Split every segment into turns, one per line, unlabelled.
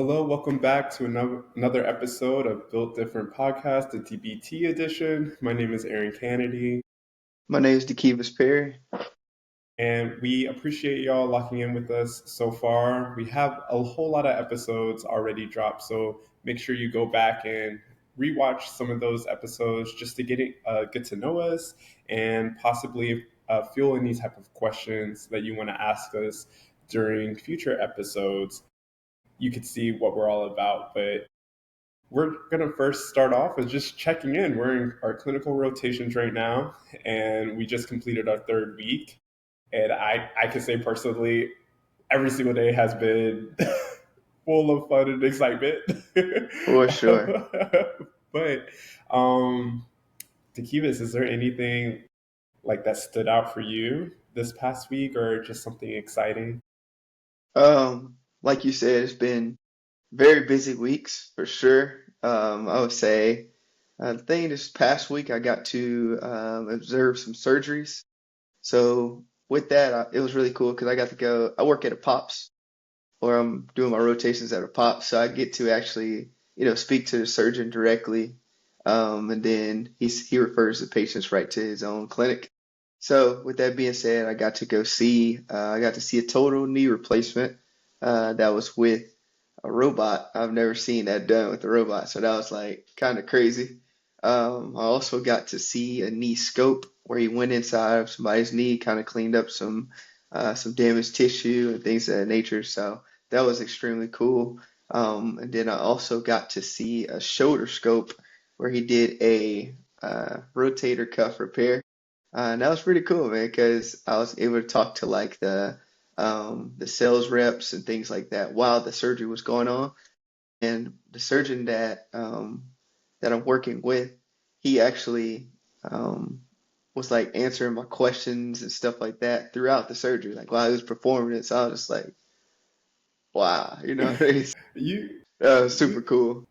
Hello, welcome back to another episode of Built Different Podcast, the TBT edition. My name is Aaron Kennedy,
My name is Dekeivis Perry.
and we appreciate y'all locking in with us so far. We have a whole lot of episodes already dropped, so make sure you go back and rewatch some of those episodes just to get to know us and possibly fuel any type of questions that you want to ask us during future episodes. You could see what we're all about, but we're going to first start off with just checking in. We're in our clinical rotations right now, and we just completed our third week. And I can say personally, every single day has been full of fun and excitement.
For sure.
But, Dekeivis, is there anything like that stood out for you this past week or just something exciting?
Like you said, it's been very busy weeks for sure. I would say the thing this past week I got to observe some surgeries. So with that, it was really cool because I got to go. I work at a Pops, or I'm doing my rotations at a Pops, so I get to actually, speak to the surgeon directly, and then he refers the patients right to his own clinic. So with that being said, I got to see a total knee replacement that was with a robot. I've never seen that done with a robot, so that was like kind of crazy. I also got to see a knee scope where he went inside of somebody's knee, kind of cleaned up some damaged tissue and things of that nature. So that was extremely cool. And then I also got to see a shoulder scope where he did a rotator cuff repair. And that was pretty cool, man, because I was able to talk to like the sales reps and things like that while the surgery was going on. And the surgeon that I'm working with, he actually was like answering my questions and stuff like that throughout the surgery, like while he was performing it. So I was just like, wow, it's
You,
super cool.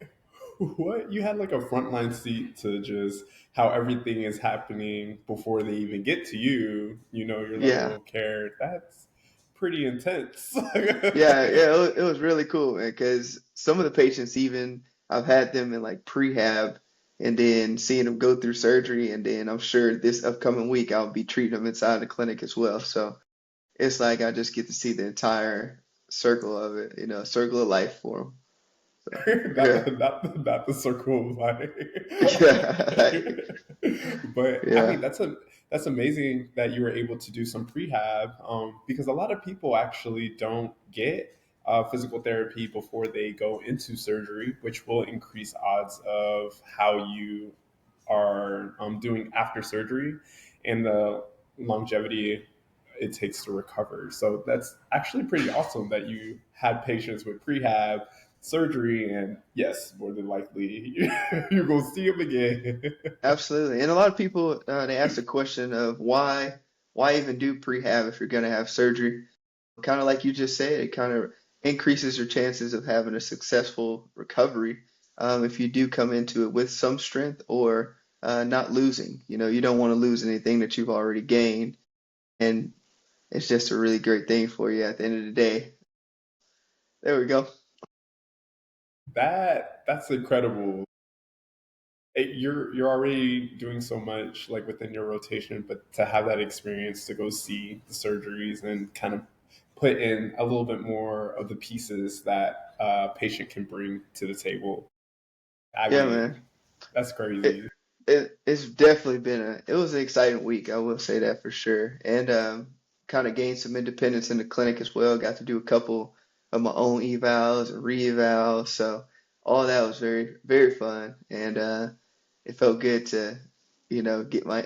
what? You had like a frontline seat to just how everything is happening before they even get to you, your level
Yeah.
of care. That's pretty intense.
Yeah, it was really cool, man, because some of the patients even I've had them in like prehab and then seeing them go through surgery, and then I'm sure this upcoming week I'll be treating them inside the clinic as well. So it's like I just get to see the entire circle of it, circle of life for them. So
not
yeah,
the not the circle of life.
yeah, like,
But I mean,
yeah,
that's amazing that you were able to do some prehab, because a lot of people actually don't get physical therapy before they go into surgery, which will increase odds of how you are doing after surgery and the longevity it takes to recover. So that's actually pretty awesome that you had patients with prehab surgery, and yes, more than likely you're gonna see them again.
absolutely. And a lot of people they ask the question of why even do prehab if you're going to have surgery? Kind of like you just said, it kind of increases your chances of having a successful recovery if you do come into it with some strength or not losing. You don't want to lose anything that you've already gained, and it's just a really great thing for you at the end of the day. There we go.
That's incredible. You're already doing so much like within your rotation, but to have that experience to go see the surgeries and kind of put in a little bit more of the pieces that a patient can bring to the table. I
Yeah,
mean,
man.
that's
It,
crazy.
it's definitely it was an exciting week. I will say that for sure. And kind of gained some independence in the clinic as well. Got to do a couple of my own evals and re-evals. So all that was very, very fun. And it felt good to,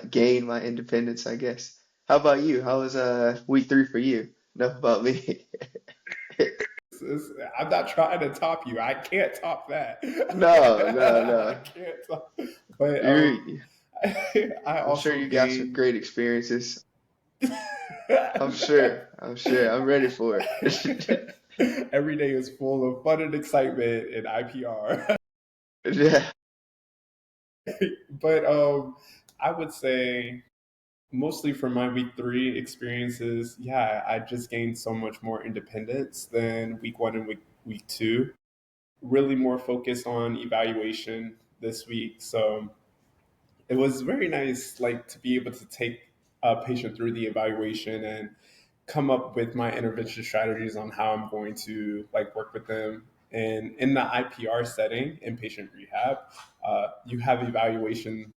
gain my independence, I guess. How about you? How was week 3 for you? Enough about me.
I'm not trying to top you. I can't top that.
No, no,
I
no.
can't top. But
You,
I
I'm sure
also
you got some
gained.
great experiences. I'm sure. I'm sure. I'm ready for it.
Every day is full of fun and excitement in IPR.
Yeah.
But I would say mostly from my week 3 experiences, yeah, I just gained so much more independence than week 1 and week 2. really more focused on evaluation this week. So it was very nice, like to be able to take a patient through the evaluation and come up with my intervention strategies on how I'm going to like work with them. And in the IPR setting, inpatient rehab, you have evaluation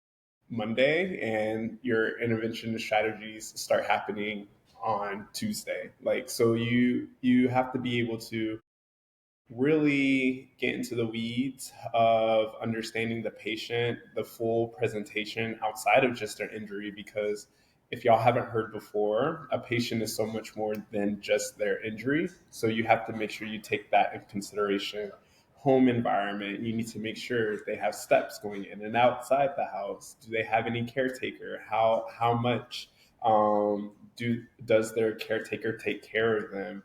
Monday, and your intervention strategies start happening on Tuesday. Like, so you have to be able to really get into the weeds of understanding the patient, the full presentation outside of just their injury. Because if y'all haven't heard before, a patient is so much more than just their injury. So you have to make sure you take that in consideration. Home environment, you need to make sure they have steps going in and outside the house. Do they have any caretaker? How much does their caretaker take care of them?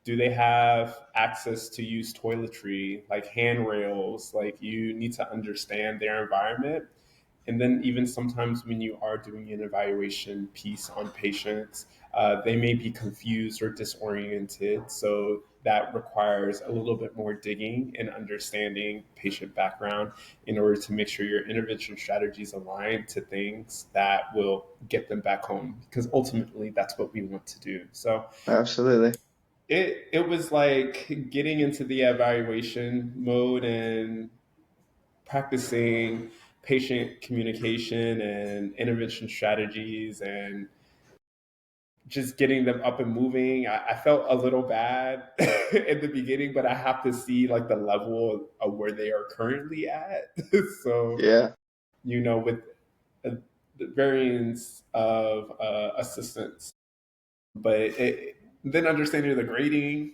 Do they have access to use toiletry, like handrails? Like, you need to understand their environment. And then even sometimes when you are doing an evaluation piece on patients, they may be confused or disoriented. So that requires a little bit more digging and understanding patient background in order to make sure your intervention strategies align to things that will get them back home. Because ultimately, that's what we want to do. So
Absolutely.
it was like getting into the evaluation mode and practicing patient communication and intervention strategies and just getting them up and moving. I felt a little bad in the beginning, but I have to see like the level of where they are currently at. So,
Yeah.
with the variance of assistance, but then understanding the grading,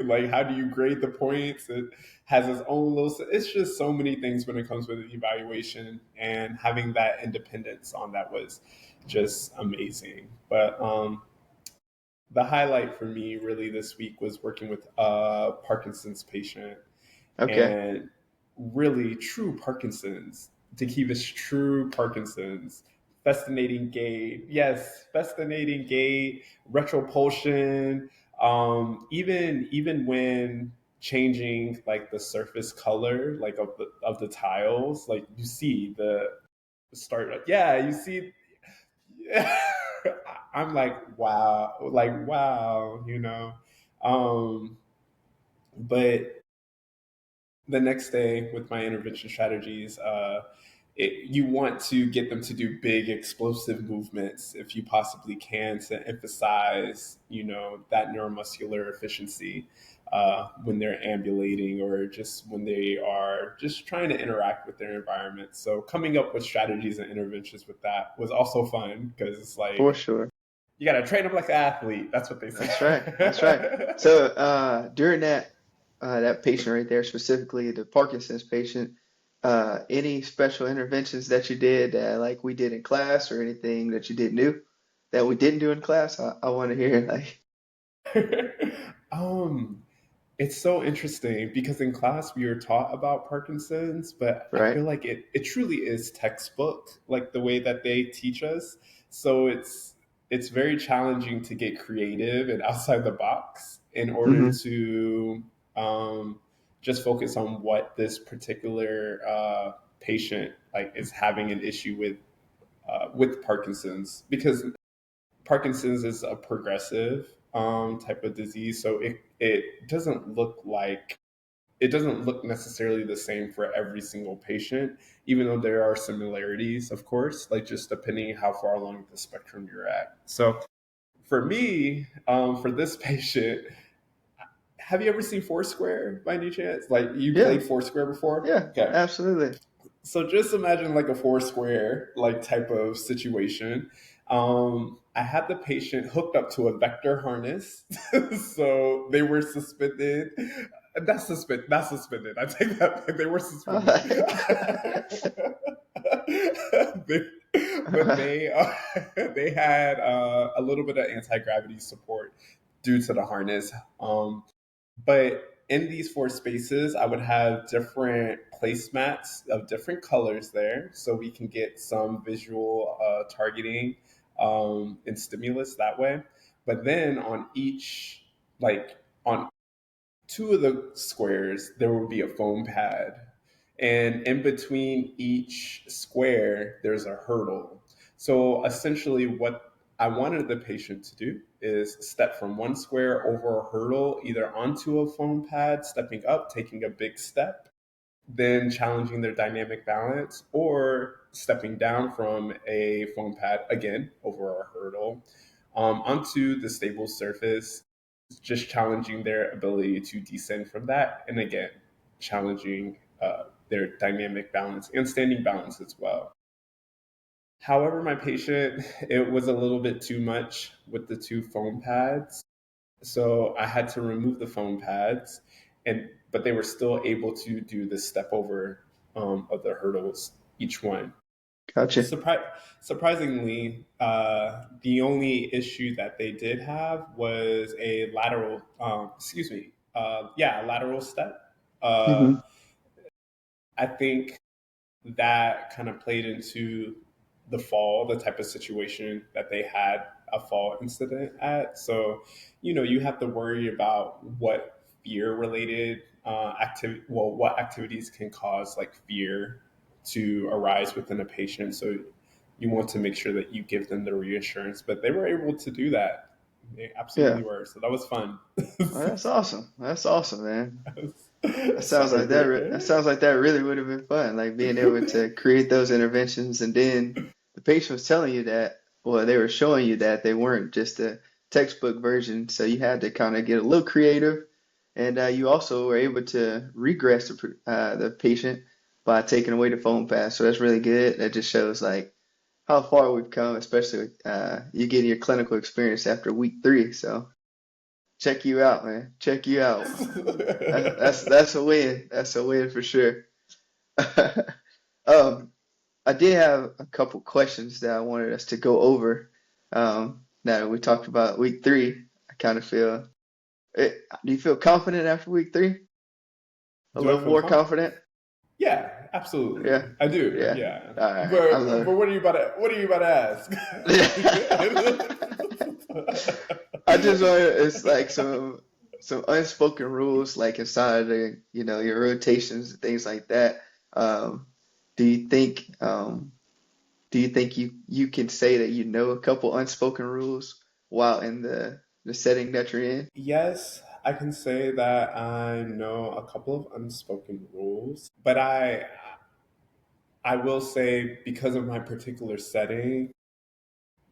like how do you grade the points? It has its own little. It's just so many things when it comes with the evaluation, and having that independence on that was just amazing. But the highlight for me really this week was working with a Parkinson's patient,
Okay.
and really true Parkinson's, Dekeivis true Parkinson's, festinating gait, yes, festinating gait, retropulsion, even when changing like the surface color like of the tiles, like you see the start, like, yeah, you see, yeah. I'm like, wow, like, wow, but the next day with my intervention strategies, you want to get them to do big explosive movements if you possibly can, to emphasize, that neuromuscular efficiency when they're ambulating or just when they are just trying to interact with their environment. So coming up with strategies and interventions with that was also fun, because it's
For
like
sure.
you got to train them like an athlete. That's what they
That's right. That's right.
say.
So during that patient right there, specifically the Parkinson's patient, any special interventions that you did, like we did in class, or anything that you did new that we didn't do in class? I want to hear, like,
um, It's so interesting because in class we were taught about Parkinson's, but I
right?
feel like it truly is textbook, like the way that they teach us. So it's very challenging to get creative and outside the box in order
Hmm.
to um, just focus on what this particular patient like is having an issue with Parkinson's, because Parkinson's is a progressive type of disease, so it doesn't look necessarily the same for every single patient, even though there are similarities, of course, like just depending how far along the spectrum you're at. So for me, for this patient, have you ever seen Foursquare by any chance? Like, you
Yeah.
played Foursquare before?
Yeah.
Okay.
Absolutely.
So just imagine like a Foursquare like type of situation. I had the patient hooked up to a vector harness, so they were suspended. Not suspended. I take that back. They were
All
suspended.
right.
They- but they had a little bit of anti gravity support due to the harness. But in these four spaces, I would have different placemats of different colors there, so we can get some visual targeting and stimulus that way. But then on each, like on two of the squares, there would be a foam pad. And in between each square, there's a hurdle. So essentially, what I wanted the patient to do is step from one square over a hurdle, either onto a foam pad, stepping up, taking a big step, then challenging their dynamic balance, or stepping down from a foam pad, again, over a hurdle, onto the stable surface, just challenging their ability to descend from that. And again, challenging their dynamic balance and standing balance as well. However, my patient, it was a little bit too much with the two foam pads. So I had to remove the foam pads, and but they were still able to do the step over of the hurdles, each one.
Gotcha.
Surpri- Surprisingly, the only issue that they did have was a lateral, a lateral step. Uh,
Hmm.
I think that kind of played into the fall, the type of situation that they had a fall incident at. So, you have to worry about what fear related what activities can cause like fear to arise within a patient. So, you want to make sure that you give them the reassurance, but they were able to do that. They
Yeah.
absolutely were. So that was fun.
Well, that's awesome. That's awesome, man. That
Sorry.
sounds like that really would have been fun, like being able to create those interventions, and then the patient was telling you that, well, they were showing you that they weren't just a textbook version, so you had to kind of get a little creative, and you also were able to regress the patient by taking away the foam pass. So that's really good. That just shows like how far we've come, especially with you getting your clinical experience after week 3. So check you out, man. Check you out. That's a win. That's a win for sure. Um, I did have a couple questions that I wanted us to go over. Now that we talked about week 3, I kind of feel do you feel confident after week 3? A
Do I
little
feel
more
confident?
confident?
Yeah, absolutely.
Yeah.
I do.
Yeah.
Yeah.
All right. I
But
love
what are you about to ask?
it. I just want it's like some unspoken rules like inside the your rotations and things like that. Um, do you think you can say that you know a couple unspoken rules while in the setting that you're in?
Yes, I can say that I know a couple of unspoken rules, but I will say because of my particular setting,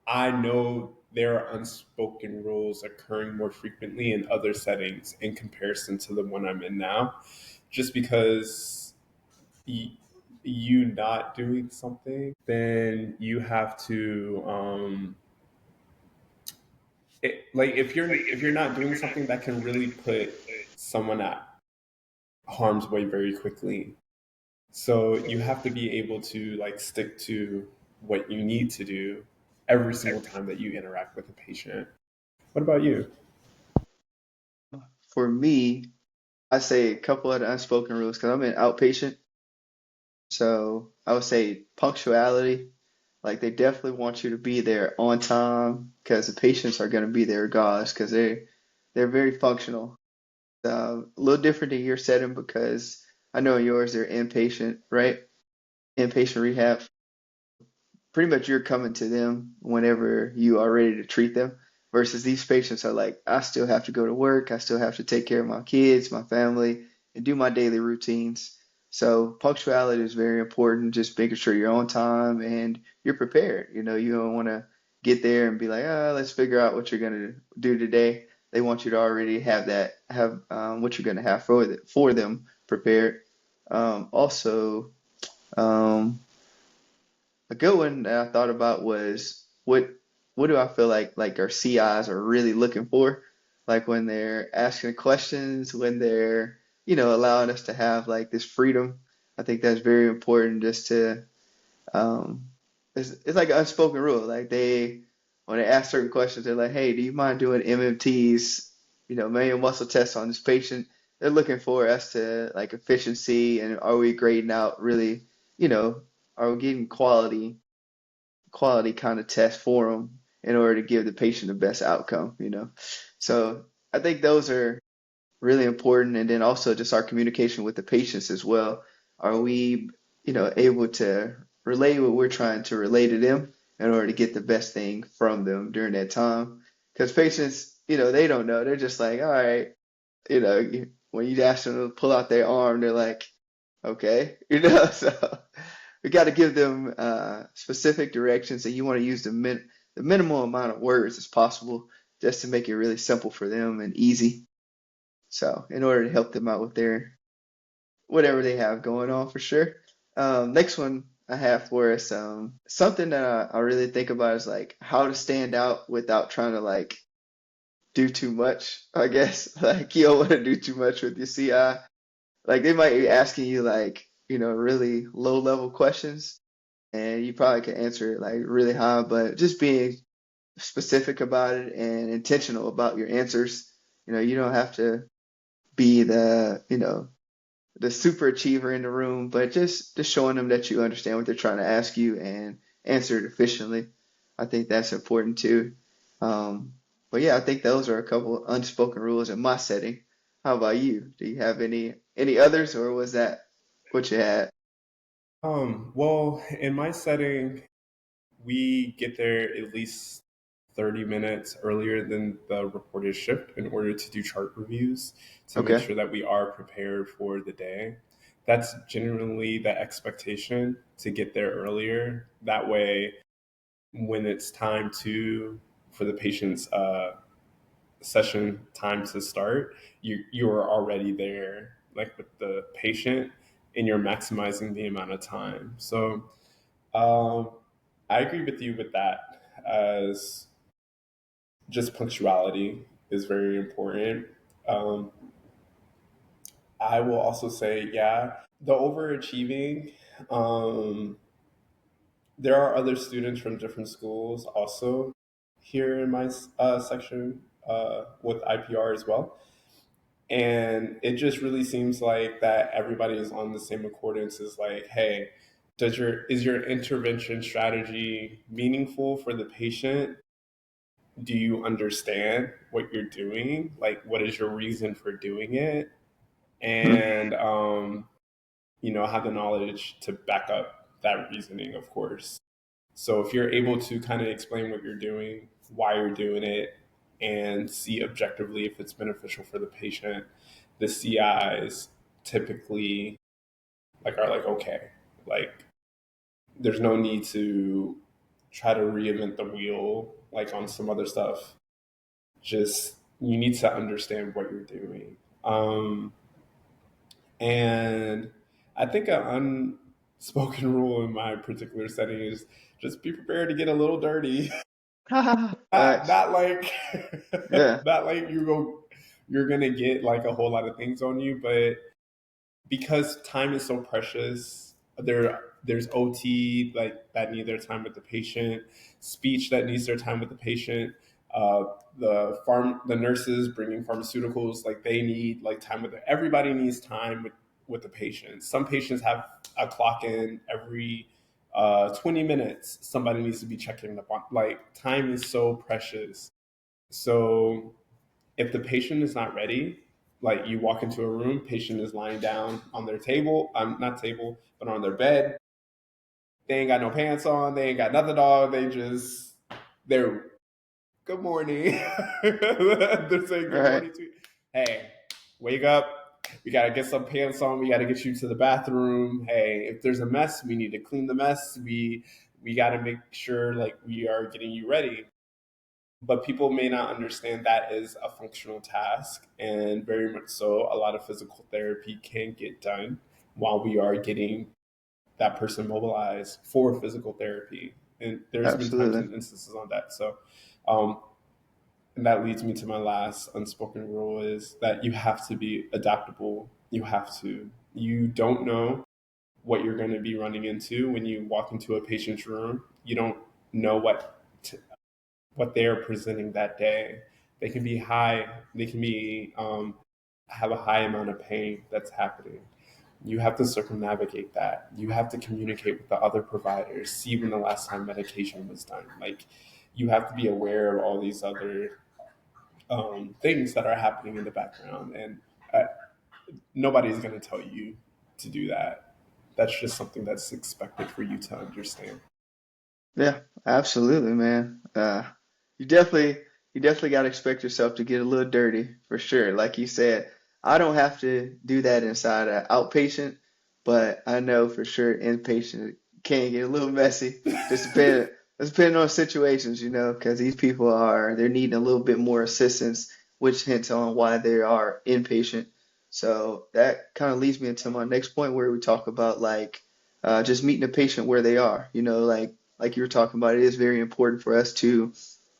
I know there are unspoken rules occurring more frequently in other settings in comparison to the one I'm in now, just because y- you not doing something, then you have to like if you're not doing something that can really put someone at harm's way very quickly. So you have to be able to like stick to what you need to do every single time that you interact with a patient. What about you?
For me, I say a couple of the unspoken rules because I'm an outpatient. So I would say punctuality. Like they definitely want you to be there on time because the patients are going to be there regardless because they're very functional. A little different in your setting because I know in yours they're inpatient, right? Inpatient rehab. Pretty much you're coming to them whenever you are ready to treat them. Versus these patients are like, I still have to go to work, I still have to take care of my kids, my family, and do my daily routines. So punctuality is very important, just making sure you're on time and you're prepared. You don't want to get there and be like, let's figure out what you're gonna do today. They want you to already have what you're gonna have for them prepared. Also, um, a good one that I thought about was what do I feel like our CIs are really looking for? Like when they're asking questions, when they're, allowing us to have like this freedom. I think that's very important just to um it's like an unspoken rule. Like when they ask certain questions, they're like, hey, do you mind doing MMTs, manual muscle tests on this patient? They're looking for us to like efficiency and are we grading out really, you know, are we getting quality kind of test for them in order to give the patient the best outcome? So I think those are really important. And then also just our communication with the patients as well. Are we, able to relay what we're trying to relay to them in order to get the best thing from them during that time? Because patients, they don't know. They're just like, all right, when you ask them to pull out their arm, they're like, okay, so we got to give them specific directions, and you want to use the minimal amount of words as possible just to make it really simple for them and easy. So in order to help them out with their whatever they have going on for sure. Next one I have for us, something that I really think about is like how to stand out without trying to like do too much, I guess. Like you don't want to do too much with your CI. Like they might be asking you like, really low level questions and you probably can answer it like really high, but just being specific about it and intentional about your answers. You don't have to be the super achiever in the room, but just showing them that you understand what they're trying to ask you and answer it efficiently. I think that's important too. Um, but yeah, I think those are a couple unspoken rules in my setting. How about you? Do you have any others, or was that what you had?
Well, in my setting, we get there at least 30 minutes earlier than the reported shift in order to do chart reviews to make
Okay.
sure that we are prepared for the day. That's generally the expectation to get there earlier. That way, when it's time to for the patient's session time to start, you are already there, like with the patient, and you're maximizing the amount of time. So um, I agree with you with that. As just punctuality is very important. Um, I will also say, yeah, the overachieving. Um, there are other students from different schools also here in my section with IPR as well. And it just really seems like that everybody is on the same accordance is like, hey, is your intervention strategy meaningful for the patient? Do you understand what you're doing? Like, what is your reason for doing it?
Hmm.
And have the knowledge to back up that reasoning, of course. So if you're able to kind of explain what you're doing, why you're doing it, and see objectively if it's beneficial for the patient, the CIs typically are like, okay, like there's no need to try to reinvent the wheel like on some other stuff. Just you need to understand what you're doing. And I think an unspoken rule in my particular setting is just be prepared to get a little dirty.
Facts.
Not like
Yeah.
not like you're gonna get like a whole lot of things on you, but because time is so precious, there's OT like that need their time with the patient, speech that needs their time with the patient. The nurses bringing pharmaceuticals, like they need like time with everybody needs time with the patient. Some patients have a clock in every 20 minutes. Somebody needs to be checking the like time is so precious. So if the patient is not ready, like you walk into a room, patient is lying down on their table, not table, but on their bed. They ain't got no pants on. They ain't got nothing on. They're good morning. They're saying good
Right.
morning to you. Hey, wake up. We gotta get some pants on. We gotta get you to the bathroom. Hey, if there's a mess, we need to clean the mess. We gotta make sure like we are getting you ready. But people may not understand that is a functional task, and very much so a lot of physical therapy can get done while we are getting that person mobilized for physical therapy, and there's been times
Absolutely.
and instances on that. So um, and that leads me to my last unspoken rule is that you have to be adaptable. You don't know what you're going to be running into when you walk into a patient's room. You don't know what they are presenting that day. They can be high. They can be have a high amount of pain that's happening. You have to circumnavigate that. You have to communicate with the other providers. See when the last time medication was done. Like you have to be aware of all these other things that are happening in the background. And Uh, Nobody's going to tell you to do that. That's just something that's expected for you to understand.
Yeah, absolutely, man. You definitely you definitely got to expect yourself to get a little dirty for sure. Like you said, I don't have to do that inside an outpatient, but I know for sure inpatient can get a little messy. Just depending on situations, because these people they're needing a little bit more assistance, which hints on why they are inpatient. So that kind of leads me into my next point where we talk about like just meeting a patient where they are. Like you were talking about, it is very important for us to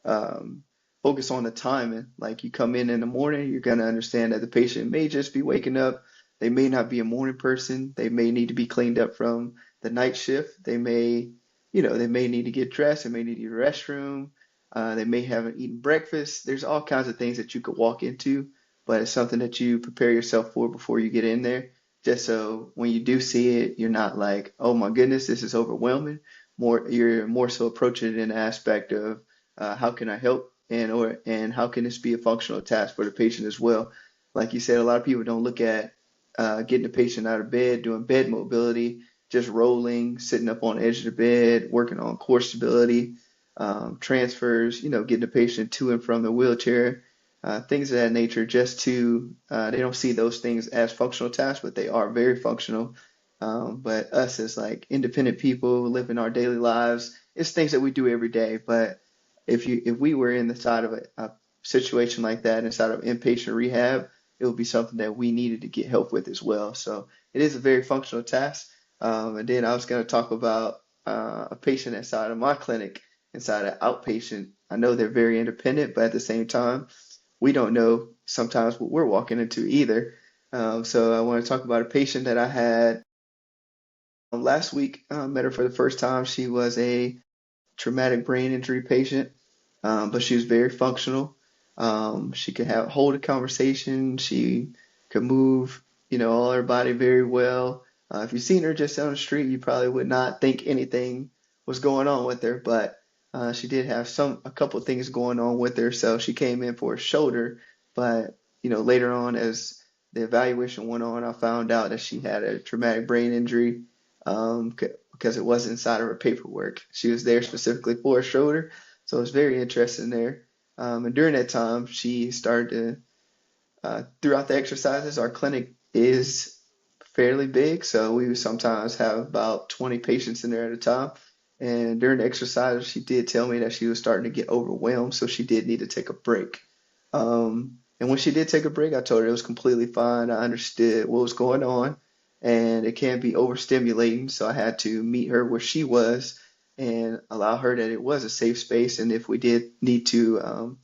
um, focus on the timing. Like you come in the morning, you're going to understand that the patient may just be waking up. They may not be a morning person. They may need to be cleaned up from the night shift. They may need to get dressed. They may need to use the restroom. They may haven't eaten breakfast. There's all kinds of things that you could walk into, but it's something that you prepare yourself for before you get in there, just so when you do see it, you're not like, oh my goodness, this is overwhelming. You're more so approaching it in the aspect of how can I help and how can this be a functional task for the patient as well. Like you said, a lot of people don't look at getting the patient out of bed, doing bed mobility, just rolling, sitting up on the edge of the bed, working on core stability, transfers, getting the patient to and from the wheelchair, things of that nature, they don't see those things as functional tasks, but they are very functional. But us as like independent people living our daily lives, it's things that we do every day. But if we were in the side of a situation like that inside of inpatient rehab, it would be something that we needed to get help with as well. So it is a very functional task. And then I was going to talk about a patient inside of my clinic, inside of outpatient. I know they're very independent, but at the same time, we don't know sometimes what we're walking into either. So I want to talk about a patient that I had last week. Met her for the first time. She was a traumatic brain injury patient, but she was very functional. She could hold a conversation. She could move, all her body very well. If you've seen her just on the street, you probably would not think anything was going on with her, but she did have a couple things going on with her. So she came in for a shoulder, but later on as the evaluation went on, I found out that she had a traumatic brain injury. Because it wasn't inside of her paperwork. She was there specifically for a shoulder, so it was very interesting there. And during that time, she started to, throughout the exercises, our clinic is fairly big, so we would sometimes have about 20 patients in there at a time. And during the exercises, she did tell me that she was starting to get overwhelmed, so she did need to take a break. And when she did take a break, I told her it was completely fine. I understood what was going on, and it can be overstimulating. So I had to meet her where she was and allow her that it was a safe space. And if we did need to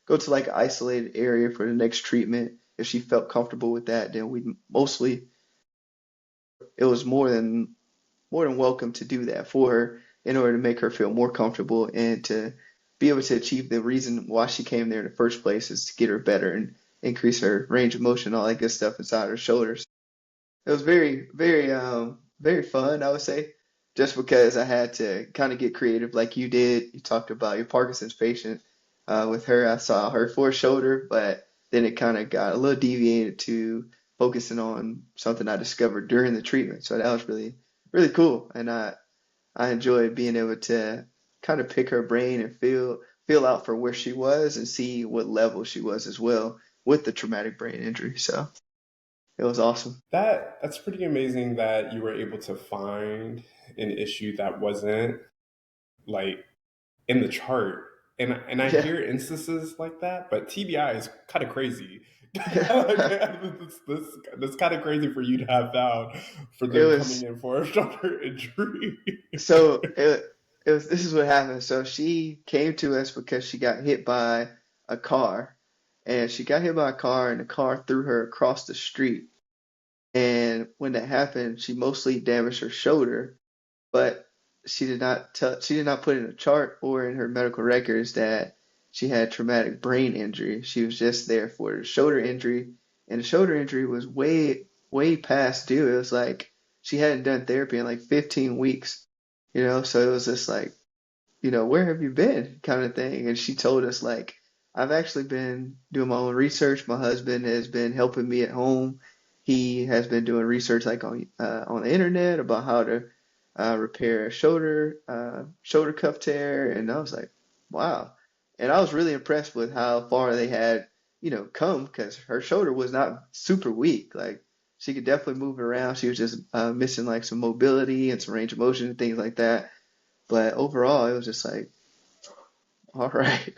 go to like an isolated area for the next treatment, if she felt comfortable with that, then we mostly it was more than welcome to do that for her in order to make her feel more comfortable and to be able to achieve the reason why she came there in the first place is to get her better and increase her range of motion, all that good stuff inside her shoulders. It was very, very, very fun, I would say, just because I had to kind of get creative like you did. You talked about your Parkinson's patient. With her, I saw her for a shoulder, but then it kind of got a little deviated to focusing on something I discovered during the treatment. So that was really, really cool. And I enjoyed being able to kind of pick her brain and feel out for where she was and see what level she was as well with the traumatic brain injury. So it was awesome.
That's pretty amazing that you were able to find an issue that wasn't like in the chart. And I
Yeah.
hear instances like that, but TBI is kind of crazy.
Yeah.
That's kind of crazy for you to have found for
It
them coming
was
in for a shoulder injury.
so it was this is what happened. So she came to us because she got hit by a car, and she got hit by a car and the car threw her across the street. And when that happened, she mostly damaged her shoulder, but she did not put in a chart or in her medical records that she had traumatic brain injury. She was just there for the shoulder injury, and the shoulder injury was way past due. It was like she hadn't done therapy in like 15 weeks, so it was just like, where have you been kind of thing. And she told us like, I've actually been doing my own research. My husband has been helping me at home. He has been doing research like on the internet about how to repair a shoulder cuff tear, and I was like, wow. And I was really impressed with how far they had, come because her shoulder was not super weak. Like she could definitely move it around. She was just missing like some mobility and some range of motion and things like that. But overall, it was just like, all right.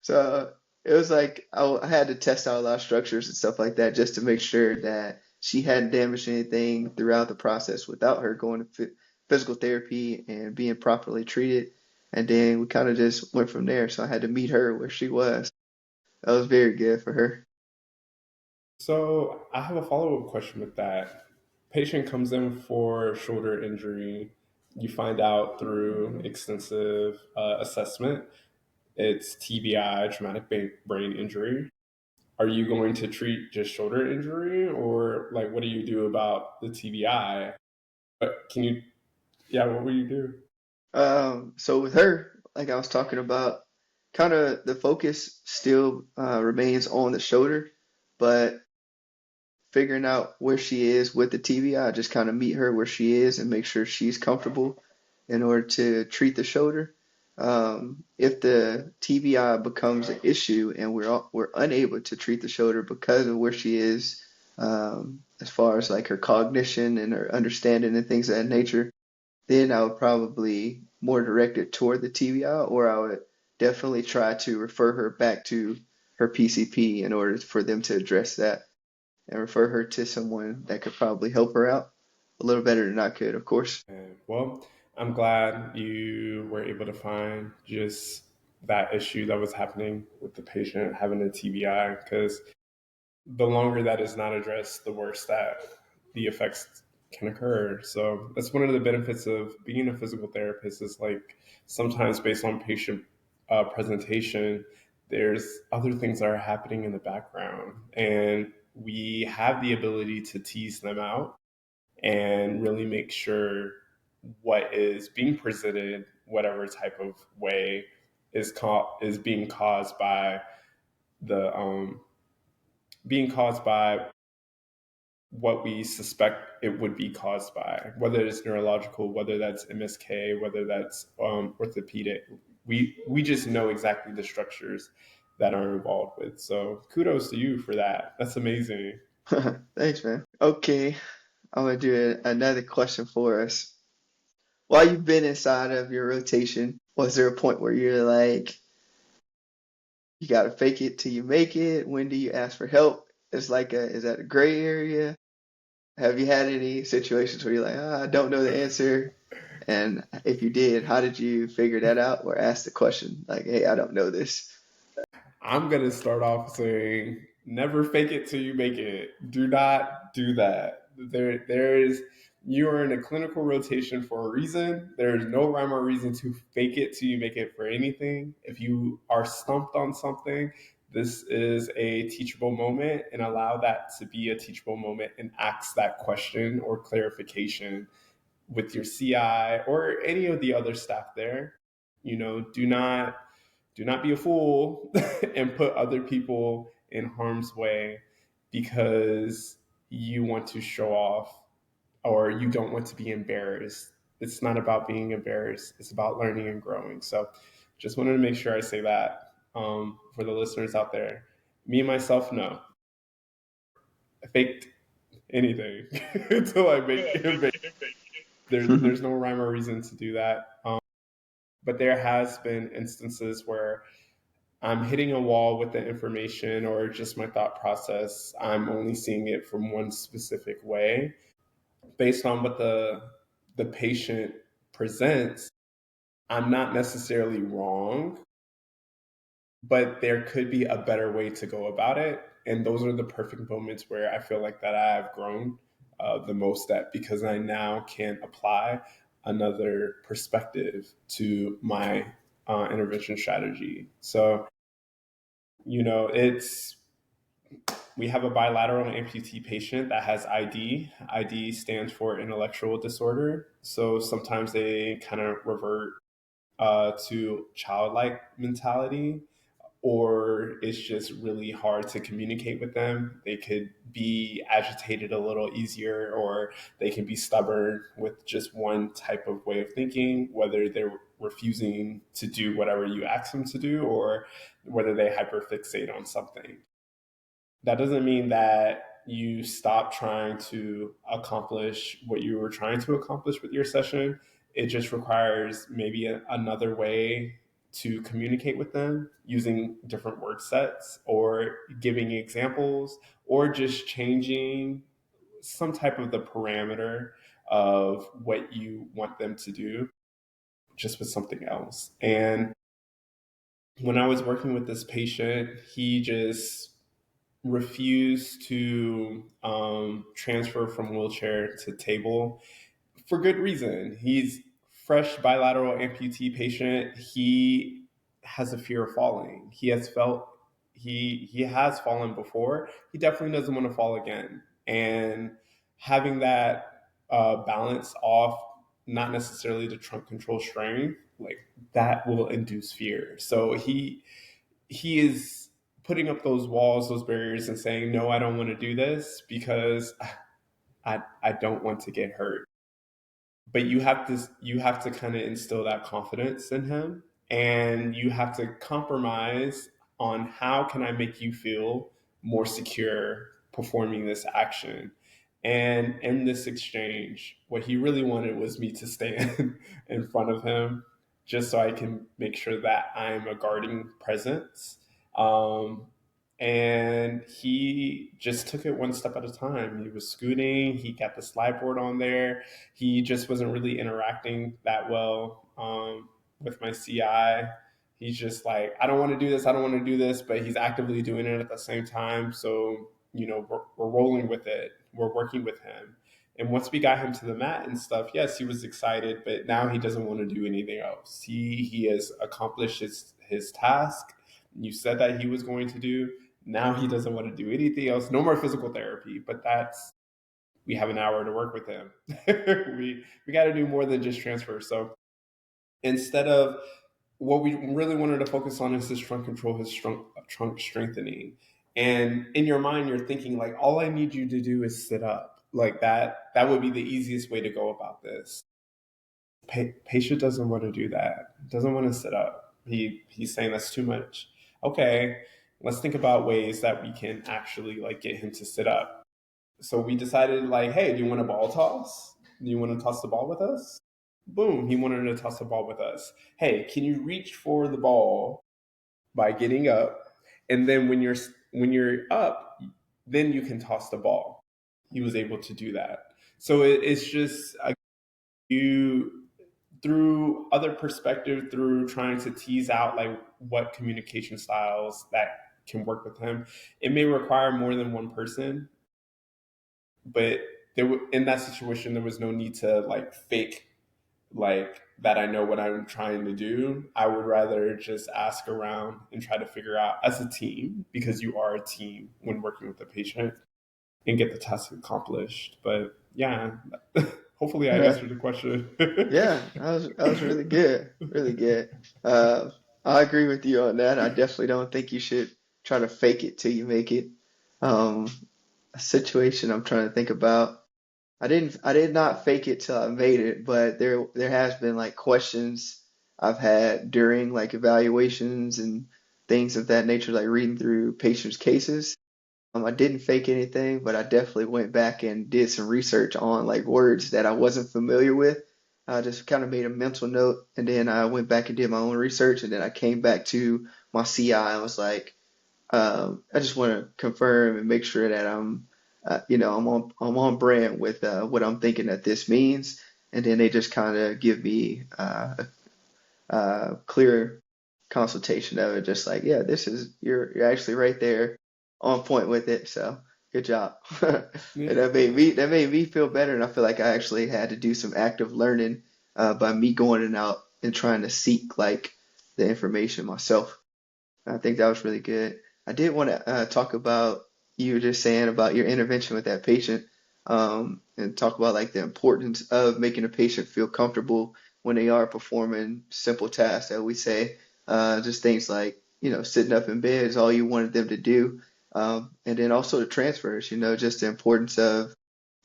So it was like I had to test out a lot of structures and stuff like that just to make sure that she hadn't damaged anything throughout the process without her going to physical therapy and being properly treated. And then we kind of just went from there. So I had to meet her where she was. That was very good for her.
So I have a follow up question with that. Patient comes in for shoulder injury. You find out through extensive assessment it's TBI, brain injury. Are you going to treat just shoulder injury, or like what do you do about the TBI? But can you, yeah, what will you do?
So with her, like I was talking about, kind of the focus still remains on the shoulder, but figuring out where she is with the TBI, just kind of meet her where she is and make sure she's comfortable in order to treat the shoulder. If the TBI becomes an issue and we're unable to treat the shoulder because of where she is, as far as like her cognition and her understanding and things of that nature, then I would probably more direct it toward the TBI, or I would definitely try to refer her back to her PCP in order for them to address that and refer her to someone that could probably help her out a little better than I could, of course.
And, well, I'm glad you were able to find just that issue that was happening with the patient having a TBI because the longer that is not addressed, the worse that the effects can occur. So that's one of the benefits of being a physical therapist is like sometimes based on patient presentation, there's other things that are happening in the background and we have the ability to tease them out and really make sure what is being presented, whatever type of way, is being caused by the being caused by what we suspect it would be caused by, whether it's neurological, whether that's MSK, whether that's orthopedic. We just know exactly the structures that are involved with. So kudos to you for that. That's amazing.
Thanks, man. Okay, I'm gonna do another question for us. While you've been inside of your rotation, was there a point where you're like, you gotta fake it till you make it? When do you ask for help? Is that a gray area? Have you had any situations where you're like, I don't know the answer? And if you did, how did you figure that out or ask the question like, hey, I don't know this?
I'm gonna start off saying never fake it till you make it. Do not do that. There is you are in a clinical rotation for a reason. There is no rhyme or reason to fake it till you make it for anything. If you are stumped on something, this is a teachable moment and allow that to be a teachable moment and ask that question or clarification with your CI or any of the other staff there. Do not be a fool and put other people in harm's way because you want to show off or you don't want to be embarrassed. It's not about being embarrassed. It's about learning and growing. So just wanted to make sure I say that for the listeners out there. Me and myself, no. I faked anything until I make it. There's no rhyme or reason to do that. But there has been instances where I'm hitting a wall with the information or just my thought process. I'm only seeing it from one specific way based on what the patient presents. I'm not necessarily wrong, but there could be a better way to go about it. And those are the perfect moments where I feel like that I have grown the most at because I now can apply another perspective to my intervention strategy. So, it's we have a bilateral amputee patient that has ID. ID stands for intellectual disorder. So sometimes they kind of revert to childlike mentality or it's just really hard to communicate with them. They could be agitated a little easier, or they can be stubborn with just one type of way of thinking, whether they're refusing to do whatever you ask them to do, or whether they hyperfixate on something. That doesn't mean that you stop trying to accomplish what you were trying to accomplish with your session. It just requires maybe another way to communicate with them using different word sets, or giving examples, or just changing some type of the parameter of what you want them to do just with something else. And when I was working with this patient, he just refused to transfer from wheelchair to table for good reason. He's fresh bilateral amputee patient. He has a fear of falling. He has fallen before. He definitely doesn't want to fall again. And having that balance off, not necessarily the trunk control strength, like that will induce fear. So he is putting up those walls, those barriers, and saying, no, I don't want to do this because I don't want to get hurt. But you have to kind of instill that confidence in him, and you have to compromise on how can I make you feel more secure performing this action. And in this exchange, what he really wanted was me to stand in front of him, just so I can make sure that I'm a guarding presence. um, and he just took it one step at a time. He was scooting, he got the slide board on there. He just wasn't really interacting that well with my CI. He's just like, I don't want to do this, I don't want to do this, but he's actively doing it at the same time. So, we're rolling with it, we're working with him. And once we got him to the mat and stuff, yes, he was excited, but now he doesn't want to do anything else. He has accomplished his task. You said that he was going to do. Now he doesn't want to do anything else. No more physical therapy, but we have an hour to work with him. we got to do more than just transfer. So instead of, what we really wanted to focus on is his trunk control, his trunk strengthening. And in your mind, you're thinking like, all I need you to do is sit up. Like that would be the easiest way to go about this. Patient doesn't want to do that. Doesn't want to sit up. He's saying that's too much. Okay, let's think about ways that we can actually like get him to sit up. So we decided like, hey, do you want a ball toss? Do you want to toss the ball with us? Boom, he wanted to toss the ball with us. Hey, can you reach for the ball by getting up? And then when you're up, then you can toss the ball. He was able to do that. So it's just you, through other perspective, through trying to tease out like what communication styles that can work with him. It may require more than one person, but in that situation there was no need to like fake like that I know what I'm trying to do. I would rather just ask around and try to figure out as a team, because you are a team when working with the patient, and get the task accomplished. But yeah, hopefully I answered the question.
Yeah, that was really good, really good. Uh, I agree with you on that. I definitely don't think you should try to fake it till you make it. Um, a situation I'm trying to think about. I did not fake it till I made it, but there has been like questions I've had during like evaluations and things of that nature, like reading through patients' cases. I didn't fake anything, but I definitely went back and did some research on like words that I wasn't familiar with. I just kind of made a mental note, and then I went back and did my own research, and then I came back to my CI and was like, I just want to confirm and make sure that I'm on brand with what I'm thinking that this means, and then they just kind of give me a clear consultation of it, just like, yeah, this is you're actually right there on point with it. So good job. And
Yeah.
that made me feel better, and I feel like I actually had to do some active learning by me going and out and trying to seek like the information myself. I think that was really good. I did want to talk about you were just saying about your intervention with that patient, and talk about like the importance of making a patient feel comfortable when they are performing simple tasks that we say, just things like sitting up in bed is all you wanted them to do. And then also the transfers, just the importance of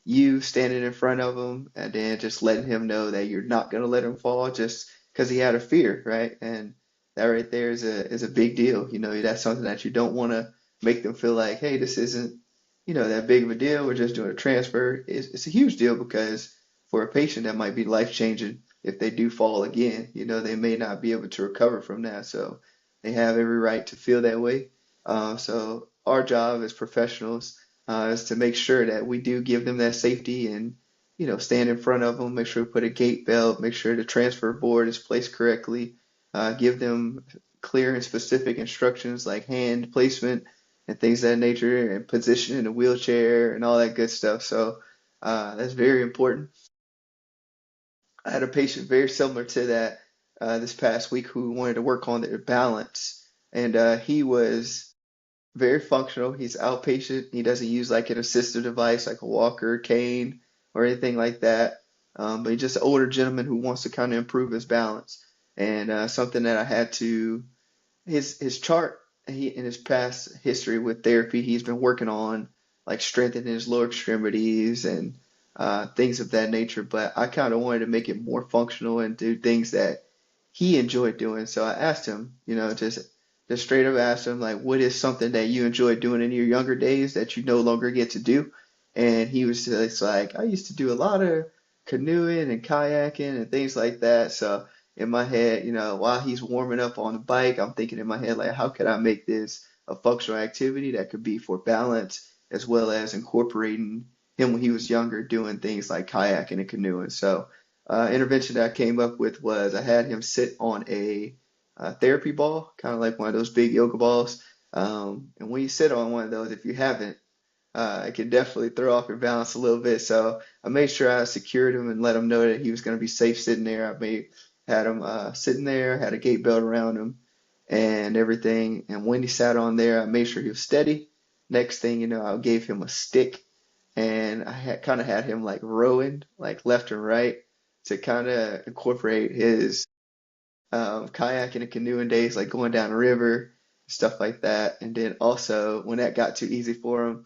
you standing in front of him and then just letting him know that you're not going to let him fall just because he had a fear, right? And that right there is a big deal. That's something that you don't want to make them feel like, hey, this isn't, that big of a deal. We're just doing a transfer. It's a huge deal because for a patient that might be life changing if they do fall again. They may not be able to recover from that. So they have every right to feel that way. So our job as professionals is to make sure that we do give them that safety and, stand in front of them, make sure we put a gate belt, make sure the transfer board is placed correctly, give them clear and specific instructions like hand placement and things of that nature and position in the wheelchair and all that good stuff. So that's very important. I had a patient very similar to that this past week who wanted to work on their balance, and he was very functional. He's outpatient. He doesn't use like an assistive device like a walker, cane, or anything like that. But he's just an older gentleman who wants to kind of improve his balance. And something that I had to his chart he in his past history with therapy, he's been working on like strengthening his lower extremities and things of that nature. But I kind of wanted to make it more functional and do things that he enjoyed doing. So I asked him, just straight up asked him like, what is something that you enjoyed doing in your younger days that you no longer get to do? And he was just like, I used to do a lot of canoeing and kayaking and things like that. So in my head, while he's warming up on the bike, I'm thinking in my head, like, how could I make this a functional activity that could be for balance as well as incorporating him when he was younger doing things like kayaking and canoeing. So, intervention that I came up with was I had him sit on a therapy ball, kind of like one of those big yoga balls. And when you sit on one of those, if you haven't, it can definitely throw off your balance a little bit. So I made sure I secured him and let him know that he was going to be safe sitting there. Had him sitting there, had a gate belt around him and everything. And when he sat on there, I made sure he was steady. Next thing you know, I gave him a stick and I had kind of had him like rowing, like left and right, to kind of incorporate his kayaking and canoeing days, like going down a river, stuff like that. And then also, when that got too easy for him,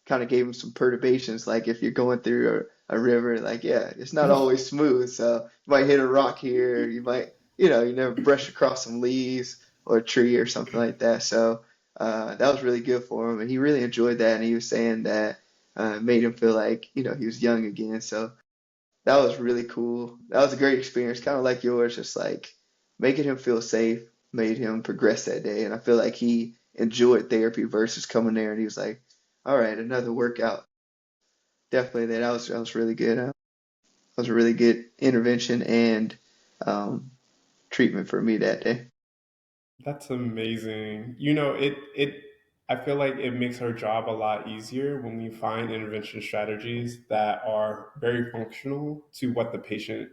kind of gave him some perturbations. Like if you're going through a river, like, yeah, it's not always smooth. So you might hit a rock here, you might, you never brush across some leaves or a tree or something like that. So that was really good for him. And he really enjoyed that. And he was saying that made him feel like, he was young again. So that was really cool. That was a great experience, kind of like yours, just like making him feel safe, made him progress that day. And I feel like he enjoyed therapy versus coming there and he was like, all right, another workout. Definitely that was really good. That was a really good intervention and um, treatment for me that day.
That's amazing. It I feel like it makes our job a lot easier when we find intervention strategies that are very functional to what the patient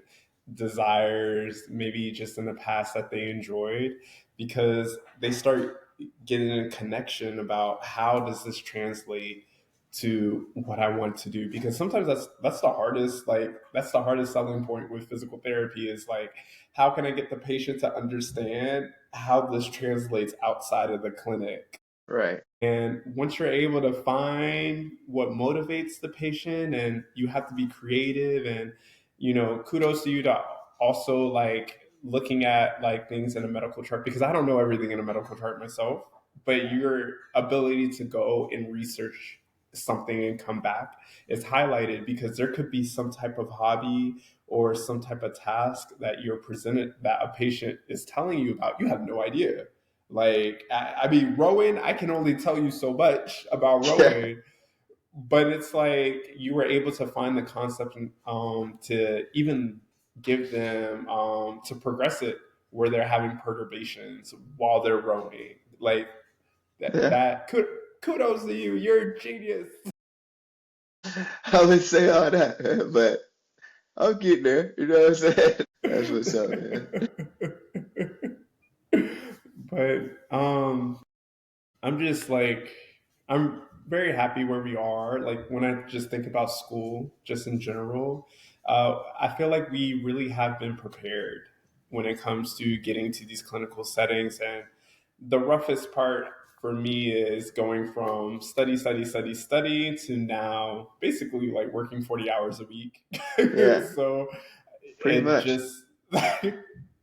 desires, maybe just in the past that they enjoyed, because they start getting a connection about how does this translate to what I want to do. Because sometimes that's the hardest selling point with physical therapy is like how can I get the patient to understand how this translates outside of the clinic?
Right.
And once you're able to find what motivates the patient, and you have to be creative, and kudos to you to also like looking at like things in a medical chart because I don't know everything in a medical chart myself, but your ability to go and research something and come back is highlighted because there could be some type of hobby or some type of task that you're presented that a patient is telling you about. You have no idea. Like, I mean, rowing, I can only tell you so much about
Yeah.
rowing, but it's like you were able to find the concept and to even give them to progress it where they're having perturbations while they're rowing. Like
Yeah.
kudos to you. You're a genius.
I would say all that, but I'm getting there. You know what I'm saying? That's what's up, man.
But I'm just like, I'm very happy where we are. Like when I just think about school, just in general, I feel like we really have been prepared when it comes to getting to these clinical settings. And the roughest part for me is going from study, study, study, study to now basically like working 40 hours a week.
Yeah,
So
pretty
it
much.
just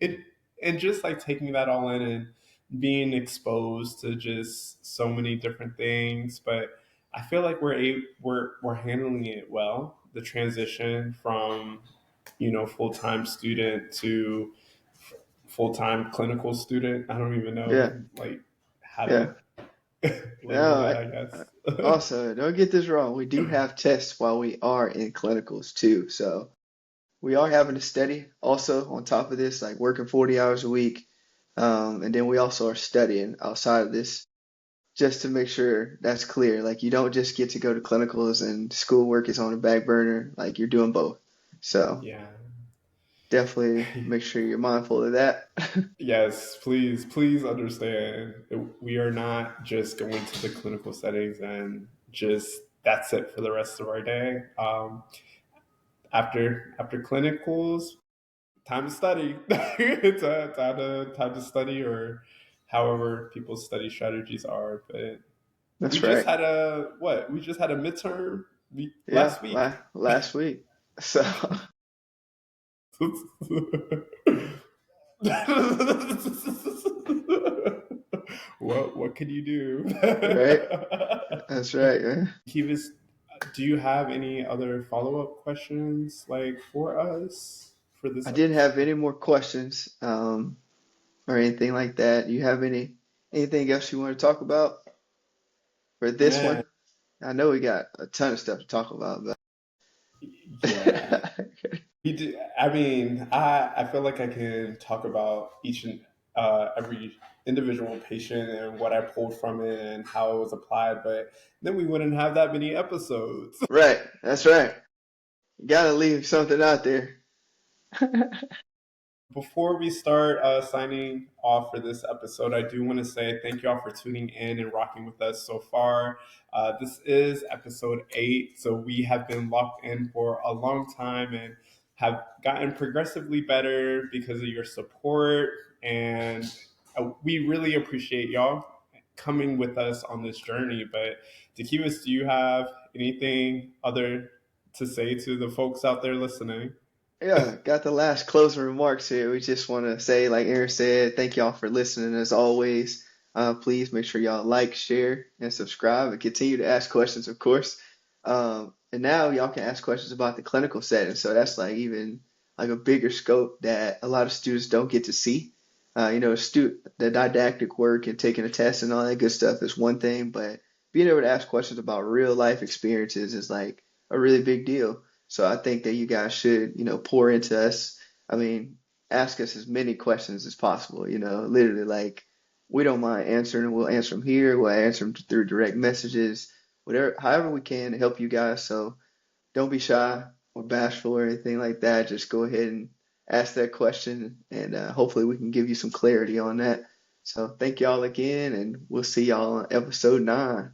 it and just like taking that all in and being exposed to just so many different things. But I feel like we're handling it well. The transition from full-time student to full-time clinical student. I don't even know
Yeah,
like how
yeah.
to label
Now,
that, I
I-
guess.
also, don't get this wrong. We do have tests while we are in clinicals too. So we are having to study also on top of this, like working 40 hours a week. And then we also are studying outside of this just to make sure that's clear. Like you don't just get to go to clinicals and schoolwork is on the back burner. Like you're doing both. So
Yeah.
definitely make sure you're mindful of that.
Yes, please understand. We are not just going to the clinical settings and just that's it for the rest of our day. After clinicals, time to study. It's time to study, or however people's study strategies are. But we
That's
just
right.
had a what? We just had a midterm
Yeah,
last week.
last week. So,
What can you do?
right. That's right, man.
Kivas, do you have any other follow up questions like for us for this
I didn't have
episode?
any more questions, or anything like that. You have anything else you want to talk about for this
Man,
one? I know we got a ton of stuff to talk about,
yeah.
but
I mean, I feel like I can talk about each and every individual patient and what I pulled from it and how it was applied, but then we wouldn't have that many episodes.
right, that's right. You gotta leave something out there.
Before we start signing off for this episode, I do want to say thank you all for tuning in and rocking with us so far. This is episode 8, so we have been locked in for a long time and have gotten progressively better because of your support. And we really appreciate y'all coming with us on this journey. But Dekeivis, do you have anything other to say to the folks out there listening?
Yeah, got the last closing remarks here. We just want to say, like Aaron said, thank y'all for listening as always. Please make sure y'all like, share, and subscribe, and continue to ask questions, of course. And now y'all can ask questions about the clinical setting. So that's like even like a bigger scope that a lot of students don't get to see. The didactic work and taking a test and all that good stuff is one thing, but being able to ask questions about real life experiences is like a really big deal. So I think that you guys should, pour into us. I mean, ask us as many questions as possible, literally like we don't mind answering. We'll answer them here. We'll answer them through direct messages, whatever, however we can to help you guys. So don't be shy or bashful or anything like that. Just go ahead and ask that question, and hopefully we can give you some clarity on that. So thank y'all again, and we'll see y'all on episode 9.